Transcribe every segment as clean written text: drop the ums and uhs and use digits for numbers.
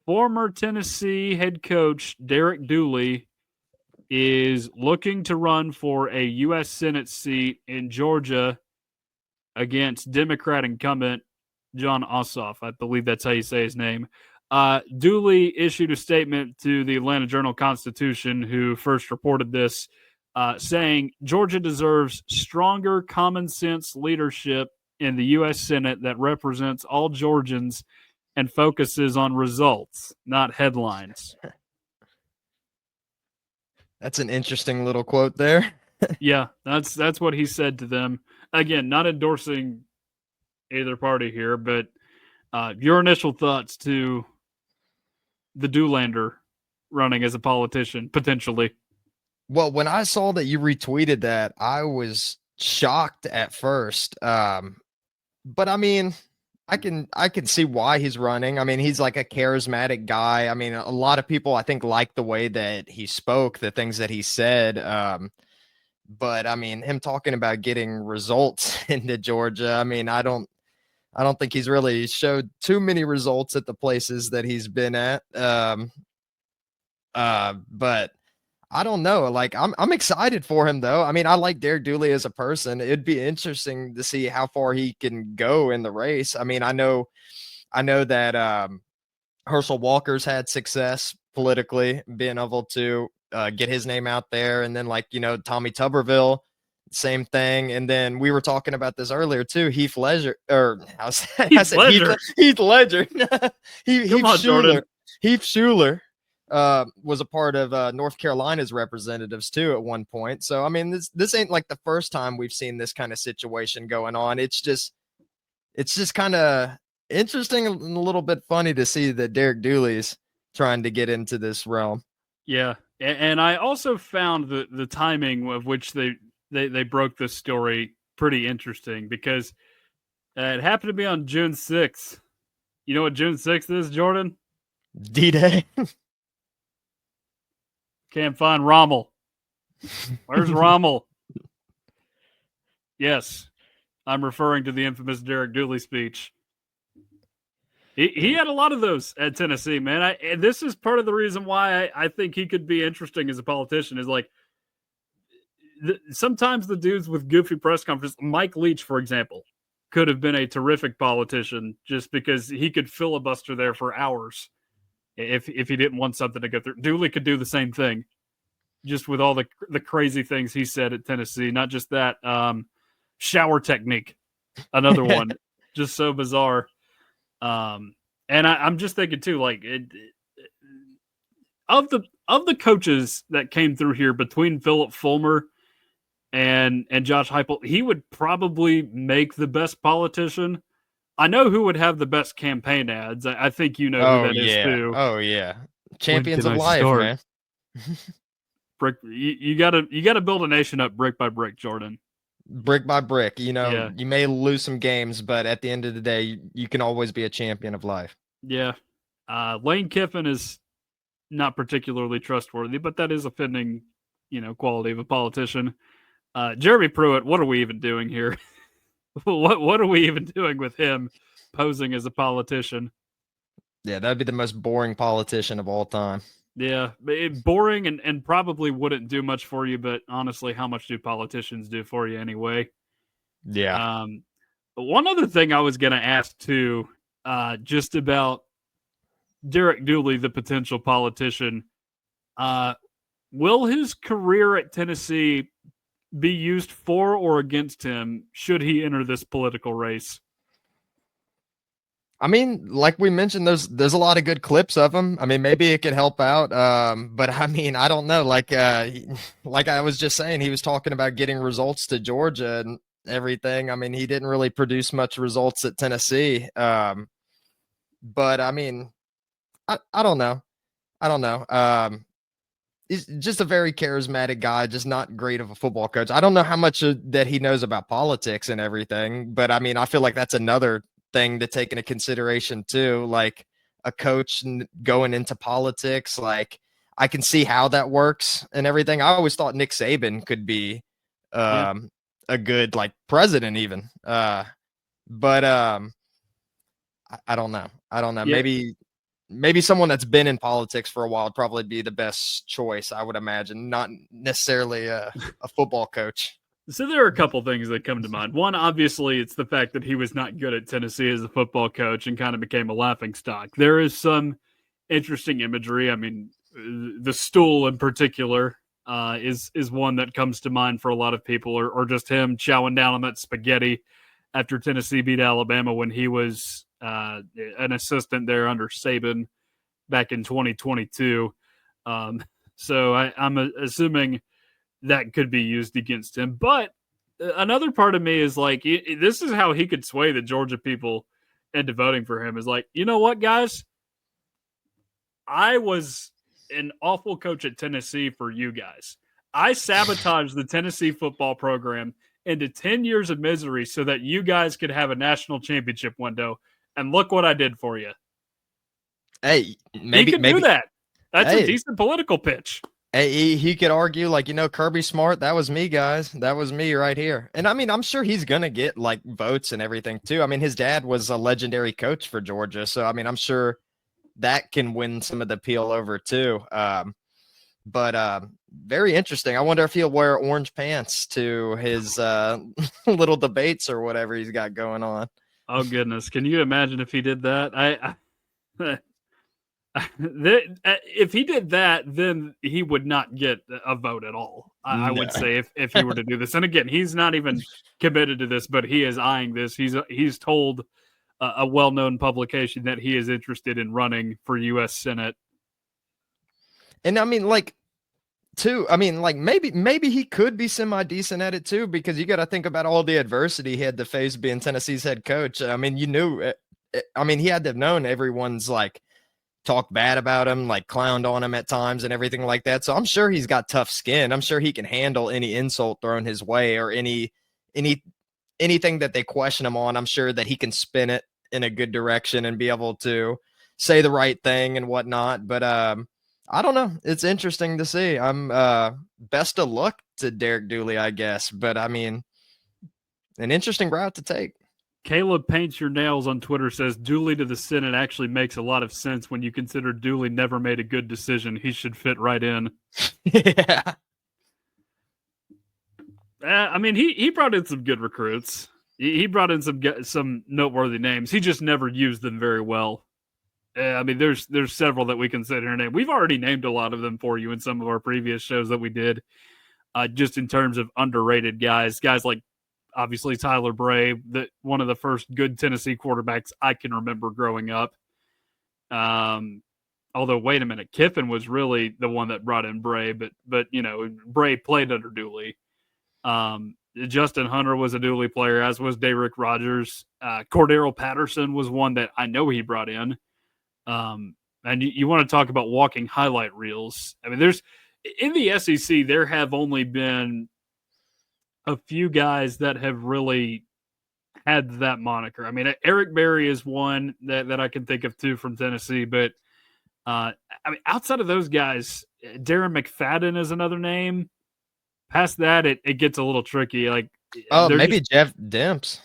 former Tennessee head coach Derek Dooley is looking to run for a U.S. Senate seat in Georgia against Democrat incumbent John Ossoff. I believe that's how you say his name. Dooley issued a statement to the Atlanta Journal-Constitution, who first reported this, saying Georgia deserves stronger common sense leadership in the U.S. Senate that represents all Georgians and focuses on results, not headlines. That's an interesting little quote there. Yeah, that's what he said to them. Again, not endorsing either party here, but your initial thoughts to the Doolander running as a politician, potentially. Well, when I saw that you retweeted that, I was shocked at first. But I mean, I can see why he's running. I mean, he's like a charismatic guy. I mean, a lot of people I think like the way that he spoke, the things that he said. But I mean, him talking about getting results into Georgia, I mean, I don't think he's really showed too many results at the places that he's been at. But I don't know. Like I'm excited for him though. I mean, I like Derek Dooley as a person. It'd be interesting to see how far he can go in the race. I mean, I know that Herschel Walker's had success politically, being able to get his name out there, and then Tommy Tuberville, same thing. And then we were talking about this earlier too. Heath Ledger, or I said Heath Ledger. Come on, Jordan. Heath Schuler was a part of North Carolina's representatives too at one point. So I mean, this ain't like the first time we've seen this kind of situation going on. It's just kind of interesting and a little bit funny to see that Derek Dooley's trying to get into this realm. Yeah, and I also found the timing of which they broke this story pretty interesting, because it happened to be on June 6th. You know what June 6th is, Jordan? D-Day. Can't find Rommel. Where's Rommel? Yes, I'm referring to the infamous Derek Dooley speech. He had a lot of those at Tennessee, man. And this is part of the reason why I think he could be interesting as a politician. Is like sometimes the dudes with goofy press conferences, Mike Leach, for example, could have been a terrific politician just because he could filibuster there for hours if he didn't want something to go through. Dooley could do the same thing, just with all the crazy things he said at Tennessee. Not just that, shower technique, another one, just so bizarre. And I'm just thinking too, like of the coaches that came through here between Philip Fulmer and Josh Heupel, he would probably make the best politician. I know who would have the best campaign ads. I think you know who that is too. Oh yeah, champions of life, man. Brick, you gotta build a nation up brick by brick, Jordan. Brick by brick. You may lose some games, but at the end of the day, you can always be a champion of life. Yeah. Lane Kiffin is not particularly trustworthy, but that is a fitting, quality of a politician. Jeremy Pruitt, what are we even doing here? What are we even doing with him posing as a politician? Yeah, that'd be the most boring politician of all time. Yeah, boring and probably wouldn't do much for you, but honestly, how much do politicians do for you anyway? Yeah. But one other thing I was going to ask too, just about Derek Dooley, the potential politician, will his career at Tennessee be used for or against him should he enter this political race? I mean, like we mentioned, there's a lot of good clips of him. I mean, maybe it could help out. But I mean, I don't know. Like I was just saying, he was talking about getting results to Georgia and everything. I mean, he didn't really produce much results at Tennessee. But I mean, I don't know. He's just a very charismatic guy, just not great of a football coach. I don't know how much that he knows about politics and everything, but I mean, I feel like that's another thing to take into consideration too. Like a coach going into politics, like I can see how that works and everything. I always thought Nick Saban could be a good like president even. But I don't know. Yeah. Maybe maybe someone that's been in politics for a while would probably be the best choice, I would imagine, not necessarily a football coach. So there are a couple things that come to mind. One, obviously, it's the fact that he was not good at Tennessee as a football coach and kind of became a laughingstock. There is some interesting imagery. I mean, the stool in particular is one that comes to mind for a lot of people, or just him chowing down on that spaghetti after Tennessee beat Alabama when he was an assistant there under Saban back in 2022. So I'm assuming that could be used against him. But another part of me is like, this is how he could sway the Georgia people into voting for him, is like, you know what, guys? I was an awful coach at Tennessee for you guys. I sabotaged the Tennessee football program into 10 years of misery so that you guys could have a national championship window. And look what I did for you. Hey, He could do that. That's a decent political pitch. Hey, he could argue like, Kirby Smart, that was me, guys. That was me right here. And I mean, I'm sure he's going to get like votes and everything too. I mean, his dad was a legendary coach for Georgia. So, I mean, I'm sure that can win some of the appeal over too. But very interesting. I wonder if he'll wear orange pants to his little debates or whatever he's got going on. Oh, goodness. Can you imagine if he did that? If he did that, then he would not get a vote at all. I would say if he were to do this. And again, he's not even committed to this, but he is eyeing this. He's told a well-known publication that he is interested in running for U.S. Senate. And I mean, like, too, I mean, like maybe he could be semi-decent at it too, because you got to think about all the adversity he had to face being Tennessee's head coach. I mean, he had to have known everyone's like talked bad about him, like clowned on him at times and everything like that. So I'm sure he's got tough skin. I'm sure he can handle any insult thrown his way or anything that they question him on. I'm sure that he can spin it in a good direction and be able to say the right thing and whatnot. But I don't know. It's interesting to see. I'm best of luck to Derek Dooley, I guess. But I mean, an interesting route to take. Caleb Paints Your Nails on Twitter says Dooley to the Senate actually makes a lot of sense when you consider Dooley never made a good decision. He should fit right in. Yeah. I mean, he brought in some good recruits. He brought in some noteworthy names. He just never used them very well. I mean, there's several that we can sit here and name. We've already named a lot of them for you in some of our previous shows that we did, just in terms of underrated guys like, obviously, Tyler Bray, one of the first good Tennessee quarterbacks I can remember growing up. Although, wait a minute, Kiffin was really the one that brought in Bray, but Bray played under Dooley. Justin Hunter was a Dooley player, as was Derek Rogers. Cordero Patterson was one that I know he brought in. And you want to talk about walking highlight reels. I mean, in the SEC, there have only been a few guys that have really had that moniker. I mean, Eric Berry is one that I can think of too from Tennessee, but I mean, outside of those guys, Darren McFadden is another name. Past that, it gets a little tricky. Like, maybe Jeff Demps.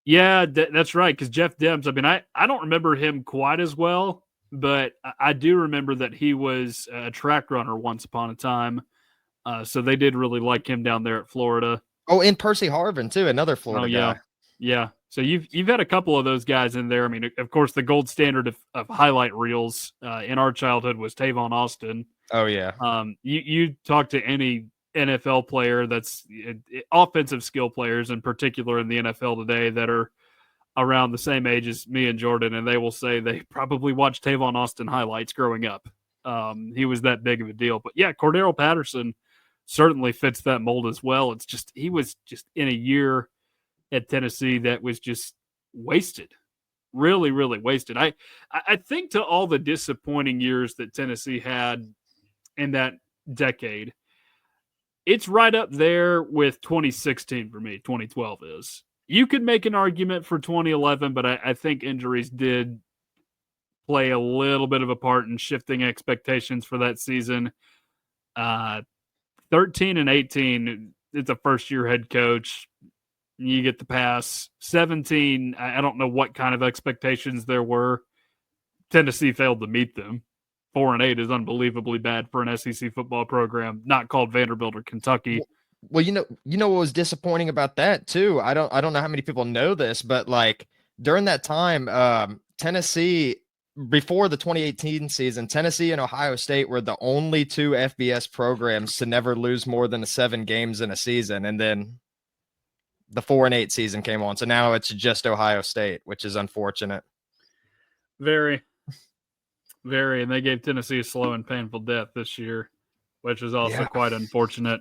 Yeah, that's right. Because Jeff Demps, I mean, I don't remember him quite as well, but I do remember that he was a track runner once upon a time. So they did really like him down there at Florida. Oh, and Percy Harvin too, another Florida guy. Yeah. So you've had a couple of those guys in there. I mean, of course, the gold standard of highlight reels in our childhood was Tavon Austin. Oh yeah. You talk to any NFL player that's offensive skill players in particular in the NFL today that are around the same age as me and Jordan, and they will say they probably watched Tavon Austin highlights growing up. He was that big of a deal. But yeah, Cordero Patterson certainly fits that mold as well. It's just he was just in a year at Tennessee that was just wasted. Really, really wasted. I think to all the disappointing years that Tennessee had in that decade, it's right up there with 2016 for me. 2012 is. You could make an argument for 2011, but I think injuries did play a little bit of a part in shifting expectations for that season. 13 and 18, it's a first-year head coach. You get the pass. 17, I don't know what kind of expectations there were. Tennessee failed to meet them. 4-8 is unbelievably bad for an SEC football program not called Vanderbilt or Kentucky. Well, what was disappointing about that too. I don't know how many people know this, but like during that time, Tennessee, before the 2018 season, Tennessee and Ohio State were the only two FBS programs to never lose more than 7 games in a season, and then the 4-8 season came on. So now it's just Ohio State, which is unfortunate. Very, very, and they gave Tennessee a slow and painful death this year, which is also quite unfortunate.